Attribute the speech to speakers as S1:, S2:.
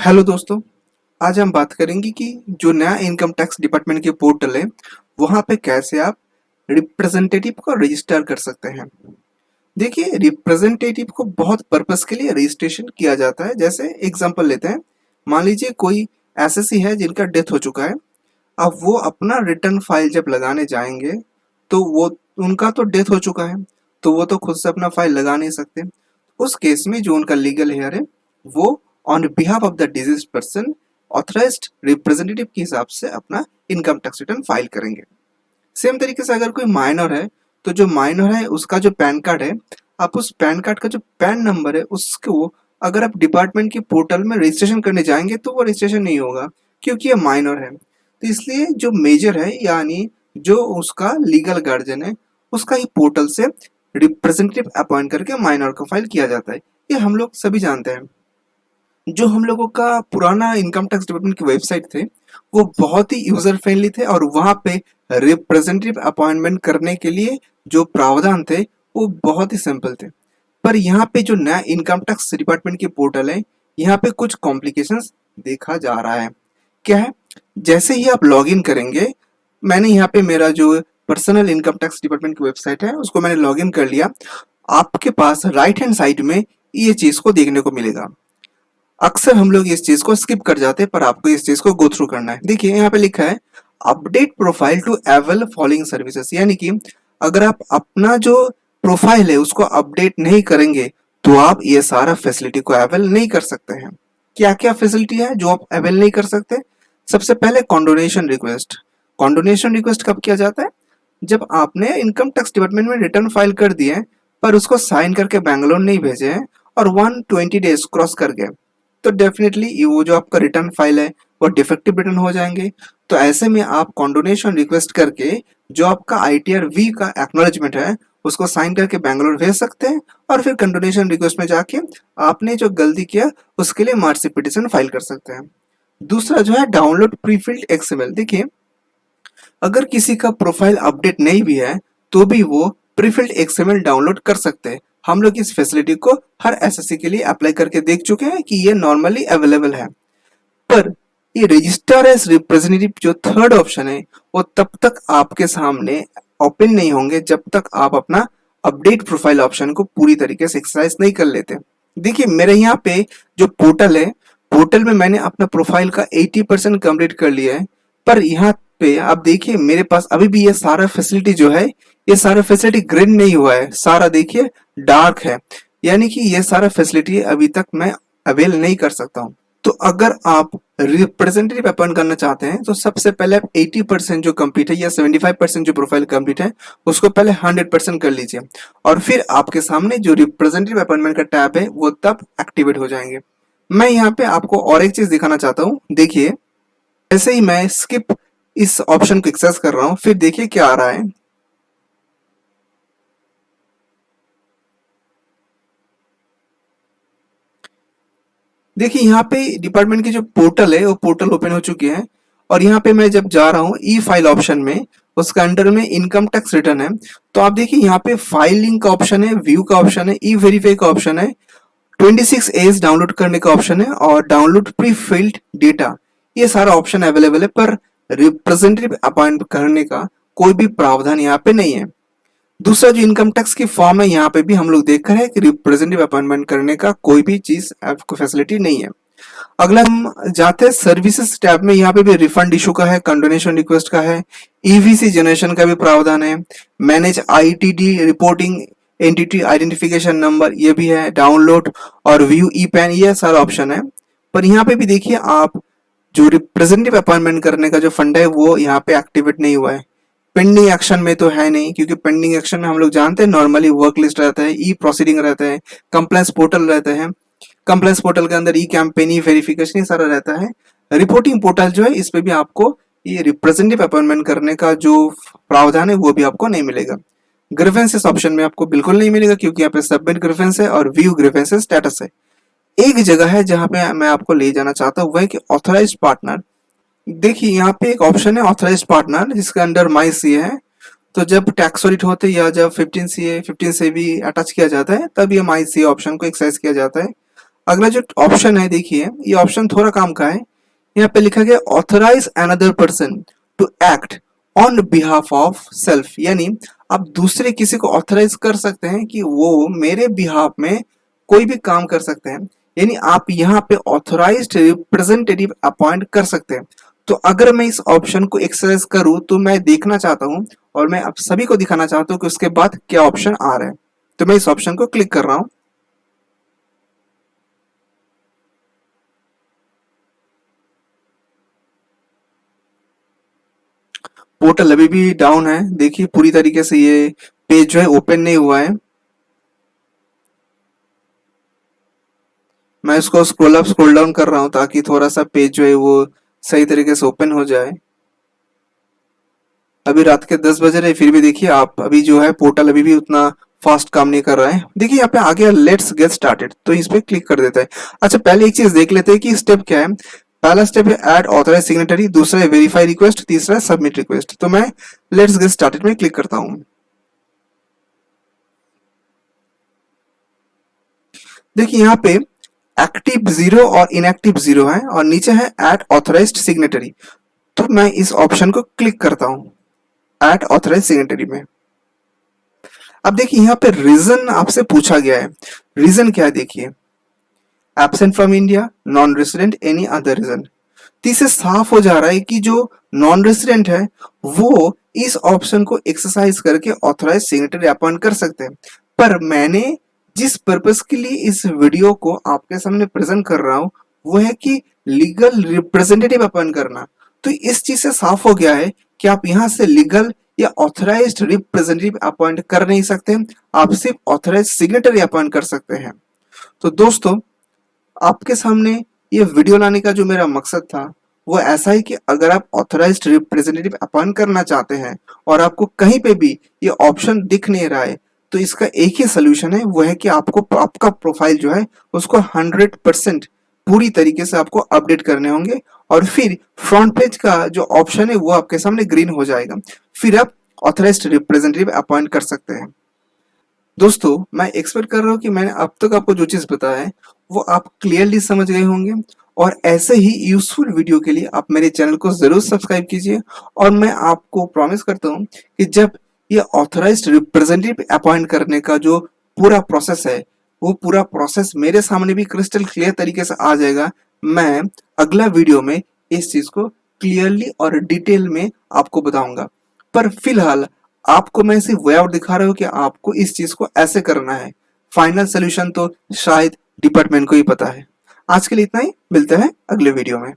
S1: Hello दोस्तों। आज हम बात करेंगे कि जो नया इनकम टैक्स डिपार्टमेंट के पोर्टल है वहाँ पे कैसे आप रिप्रेजेंटेटिव को रजिस्टर कर सकते हैं। देखिए, रिप्रेजेंटेटिव को बहुत पर्पस के लिए रजिस्ट्रेशन किया जाता है। जैसे एग्जांपल लेते हैं, मान लीजिए कोई एसएससी है जिनका डेथ हो चुका है। अब वो अपना रिटर्न फाइल जब लगाने जाएंगे तो वो उनका तो डेथ हो चुका है, तो वो तो खुद से अपना फाइल लगा नहीं सकते। उस केस में जो उनका लीगल हेयर है वो on behalf of the disease person authorised representative के हिसाब से अपना इनकम टैक्स रिटर्न फाइल करेंगे। सेम तरीके से अगर कोई माइनर है तो जो माइनर है उसका जो पैन कार्ड है, आप उस पैन कार्ड का जो पैन नंबर है उसको अगर आप डिपार्टमेंट के पोर्टल में रजिस्ट्रेशन करने जाएंगे तो वो रजिस्ट्रेशन नहीं होगा, क्योंकि ये माइनर है। तो इसलिए जो मेजर है यानी जो उसका लीगल गार्जियन है उसका ही पोर्टल से रिप्रेजेंटेटिव अपॉइंट करके माइनर को फाइल किया जाता है। ये हम लोग सभी जानते हैं। जो हम लोगों का पुराना इनकम टैक्स डिपार्टमेंट की वेबसाइट थे वो बहुत ही यूजर फ्रेंडली थे और वहाँ पे रिप्रेजेंटेटिव अपॉइंटमेंट करने के लिए जो प्रावधान थे वो बहुत ही सिंपल थे। पर यहाँ पे जो नया इनकम टैक्स डिपार्टमेंट की पोर्टल है यहाँ पे कुछ कॉम्प्लिकेशंस देखा जा रहा है। क्या है? जैसे ही आप लॉग इन करेंगे, मैंने यहाँ पे मेरा जो पर्सनल इनकम टैक्स डिपार्टमेंट की वेबसाइट है उसको मैंने लॉग इन कर लिया। आपके पास राइट हैंड साइड में ये चीज को देखने को मिलेगा। अक्सर हम लोग इस चीज को स्किप कर जाते हैं पर आपको इस चीज को गो थ्रू करना है। देखिए यहाँ पे लिखा है update profile to avail following services, यानी कि अगर आप अपना जो प्रोफाइल है उसको अपडेट नहीं करेंगे तो आप ये सारा फैसिलिटी को अवेल नहीं कर सकते हैं। क्या क्या फैसिलिटी है जो आप अवेल नहीं कर सकते? सबसे पहले कॉन्डोनेशन रिक्वेस्ट। कॉन्डोनेशन रिक्वेस्ट कब किया जाता है? जब आपने इनकम टैक्स डिपार्टमेंट में रिटर्न फाइल कर दिए हैं पर उसको साइन करके बैंगलोर नहीं भेजे हैं और 120 डेज क्रॉस कर गए, तो डेफिनेटली वो जो आपका रिटर्न फाइल है वो डिफेक्टिव रिटर्न हो जाएंगे। तो ऐसे में आप कॉन्डोनेशन रिक्वेस्ट करके जो आपका आईटीआर वी का एक्नॉलेजमेंट है उसको साइन करके बैंगलोर भेज सकते हैं और फिर कंडोनेशन रिक्वेस्ट में जाके आपने जो गलती किया उसके लिए मार्कशीट पिटीशन फाइल कर सकते हैं। दूसरा जो है डाउनलोड प्रीफिल्ड एक्सएमएल। देखिए, अगर किसी का प्रोफाइल अपडेट नहीं भी है तो भी वो प्रीफिल्ड एक्सएमएल डाउनलोड कर सकते हैं। हम लोग इस फैसिलिटी को हर एसएससी के लिए अप्लाई करके देख चुके हैं कि ये नॉर्मली अवेलेबल है। पर ये रजिस्टर एज रिप्रेजेंटेटिव जो थर्ड ऑप्शन है वो तब तक आपके सामने ओपन नहीं होंगे जब तक आप अपना अपडेट प्रोफाइल ऑप्शन को पूरी तरीके से एक्सरसाइज नहीं कर लेते। देखिए, मेरे यहाँ पे जो पोर्टल है, पोर्टल में मैंने अपना प्रोफाइल का 80% कंप्लीट कर लिया है। पर यहाँ पे आप देखिए मेरे पास अभी भी ये सारा फैसिलिटी जो है ये सारा फैसिलिटी ग्रीन नहीं हुआ है, सारा देखिए डार्क है, यानी कि ये सारा फैसिलिटी अभी तक मैं अवेल नहीं कर सकता हूँ। तो अगर आप रिप्रेजेंटेटिव अपॉइंट करना चाहते हैं तो सबसे पहले आप 80% जो कंप्लीट है या 75% जो प्रोफाइल कंप्लीट है उसको पहले 100% कर लीजिए और फिर आपके सामने जो रिप्रेजेंटेटिव अपॉइंटमेंट का टैब है वो तब एक्टिवेट हो जाएंगे। मैं यहाँ पे आपको और एक चीज दिखाना चाहता हूँ। देखिए, ऐसे ही मैं स्किप इस ऑप्शन को एक्सेस कर रहा हूँ, फिर देखिए क्या आ रहा है। देखिए यहाँ पे डिपार्टमेंट की जो पोर्टल है वो पोर्टल ओपन हो चुकी है और यहाँ पे मैं जब जा रहा हूँ ई फाइल ऑप्शन में, उसका अंडर में इनकम टैक्स रिटर्न है। तो आप देखिए यहाँ पे फाइलिंग का ऑप्शन है, व्यू का ऑप्शन है, ई वेरीफाई का ऑप्शन है, 26 एज डाउनलोड करने का ऑप्शन है और डाउनलोड प्री फिल्ड डेटा, ये सारा ऑप्शन अवेलेबल है। पर रिप्रेजेंटेटिव अपॉइंट करने का कोई भी प्रावधान यहाँ पे नहीं है। दूसरा जो इनकम टैक्स की फॉर्म है यहाँ पे भी हम लोग देख रहे हैं कि रिप्रेजेंटेटिव अपॉइंटमेंट करने का कोई भी चीज आपको फैसिलिटी नहीं है। अगला हम जाते हैं सर्विसेज टैब में, यहाँ पे भी रिफंड इशू का है, कंडोनेशन रिक्वेस्ट का है, ईवीसी जनरेशन का भी प्रावधान है, manage ITD reporting entity identification number ये भी है, डाउनलोड और व्यू ई पैन, ये सारा ऑप्शन है। पर यहाँ पे भी देखिए आप जो रिप्रेजेंटेटिव अपॉइंटमेंट करने का जो फंड है वो यहाँ पे एक्टिवेट नहीं हुआ है। पेंडिंग एक्शन में तो है नहीं, क्योंकि पेंडिंग एक्शन में हम लोग जानते हैं नॉर्मली वर्क लिस्ट रहता है, ई प्रोसीडिंग रहता है, कंप्लायंस पोर्टल रहता है, कंप्लायंस पोर्टल के अंदर ई कैंपेन, ई वेरिफिकेशन ये सारा रहता है। रिपोर्टिंग पोर्टल जो है इस पे भी आपको ये रिप्रेजेंटेटिव अपॉइंटमेंट करने का जो प्रावधान है वो भी आपको नहीं मिलेगा। ग्रीवेंसेस ऑप्शन में आपको बिल्कुल नहीं मिलेगा क्योंकि यहाँ पे सबमिट ग्रीवेंस है और व्यू ग्रीवेंसेस स्टेटस है। एक जगह है जहां पे मैं आपको ले जाना चाहता हूँ, वह है कि ऑथराइज्ड पार्टनर। देखिए यहाँ पे एक ऑप्शन है ऑथराइज्ड पार्टनर जिसके अंडर माई सी है। तो जब टैक्स ऑडिट होते हैं या जब 15 से भी अटैच किया जाता है तब ये माई सी ऑप्शन को एक्सरसाइज किया जाता है। अगला जो ऑप्शन है देखिए, ये ऑप्शन थोड़ा काम का है। यहाँ पे लिखा गया authorise another person to act on behalf of self, यानी आप दूसरे किसी को ऑथराइज कर सकते हैं कि वो मेरे बिहाफ में कोई भी काम कर सकते हैं, यानी आप यहाँ पे ऑथराइज्ड रिप्रेजेंटेटिव अपॉइंट कर सकते हैं। तो अगर मैं इस ऑप्शन को एक्सरसाइज करूं तो मैं देखना चाहता हूं और मैं आप सभी को दिखाना चाहता हूं कि उसके बाद क्या ऑप्शन आ रहा है। तो मैं इस ऑप्शन को क्लिक कर रहा हूं। पोर्टल अभी भी डाउन है, देखिए पूरी तरीके से ये पेज जो है ओपन नहीं हुआ है। मैं इसको स्क्रॉल अप स्क्रॉल डाउन कर रहा हूं ताकि थोड़ा सा पेज जो है वो सही तरीके से ओपन हो जाए। अभी रात के 10 बज रहे, फिर भी देखिए आप अभी जो है पोर्टल अभी भी उतना फास्ट काम नहीं कर रहा है। देखिए यहाँ पे आ गया लेट्स गेट स्टार्टेड, तो इस पे क्लिक कर देता है। अच्छा, पहले एक चीज देख लेते हैं कि स्टेप क्या है। पहला स्टेप है ऐड ऑथराइज सिग्नेटरी, दूसरा है वेरीफाई रिक्वेस्ट, तीसरा है सबमिट रिक्वेस्ट। तो मैं लेट्स गेट स्टार्टेड में क्लिक करता हूँ। देखिए यहाँ पे एक्टिव 0 और इनएक्टिव 0 है और नीचे है ऐड ऑथराइज्ड सिग्नेटरी। तो मैं इस ऑप्शन को क्लिक करता हूँ ऐड ऑथराइज सिग्नेटरी में। अब देखिए यहाँ पे रीजन आपसे पूछा गया है। रीजन क्या है देखिए, absent from India, non resident, any other reason. तो इससे साफ हो जा रहा है कि जो नॉन रेसिडेंट है वो इस ऑप्शन को एक्सरसाइज करके ऑथराइज सिग्नेटरी अपॉइंट कर सकते हैं। पर मैंने जिस पर्पस के लिए इस वीडियो को आपके सामने प्रेजेंट कर रहा हूं वो है कि लीगल रिप्रेजेंटेटिव अपॉइंट करना। तो इस चीज से साफ हो गया है कि आप यहां से लीगल या ऑथराइज्ड रिप्रेजेंटेटिव अपॉइंट कर नहीं सकते, आप सिर्फ ऑथराइज सिग्नेटरी अपॉइंट कर सकते हैं। तो दोस्तों, आपके सामने ये वीडियो लाने का जो मेरा मकसद था वो ऐसा है कि अगर आप ऑथराइज्ड रिप्रेजेंटेटिव अपॉइंट करना चाहते हैं और आपको कहीं पे भी ये ऑप्शन दिख नहीं रहा है, तो इसका एक ही सोल्यूशन है, वो है कि आपको आपका प्रोफाइल जो है उसको 100% पूरी तरीके से आपको अपडेट करने होंगे और फिर फ्रंट पेज का जो ऑप्शन है वो आपके सामने ग्रीन हो जाएगा। फिर आप ऑथराइज्ड रिप्रेजेंटेटिव अपॉइंट कर सकते हैं। दोस्तों, मैं एक्सपेक्ट कर रहा हूँ कि मैंने अब तक आपको जो चीज बताया है वो आप क्लियरली समझ गए होंगे और ऐसे ही यूजफुल वीडियो के लिए आप मेरे चैनल को जरूर सब्सक्राइब कीजिए। और मैं आपको प्रॉमिस करता हूँ कि जब ये ऑथराइज्ड रिप्रेजेंटेटिव अपॉइंट करने का जो पूरा प्रोसेस है वो पूरा प्रोसेस मेरे सामने भी क्रिस्टल क्लियर तरीके से आ जाएगा, मैं अगला वीडियो में इस चीज को क्लियरली और डिटेल में आपको बताऊंगा। पर फिलहाल आपको मैं सिर्फ वे आउट दिखा रहा हूँ कि आपको इस चीज को ऐसे करना है। फाइनल सोल्यूशन तो शायद डिपार्टमेंट को ही पता है। आज के लिए इतना ही, मिलते हैं अगले वीडियो में।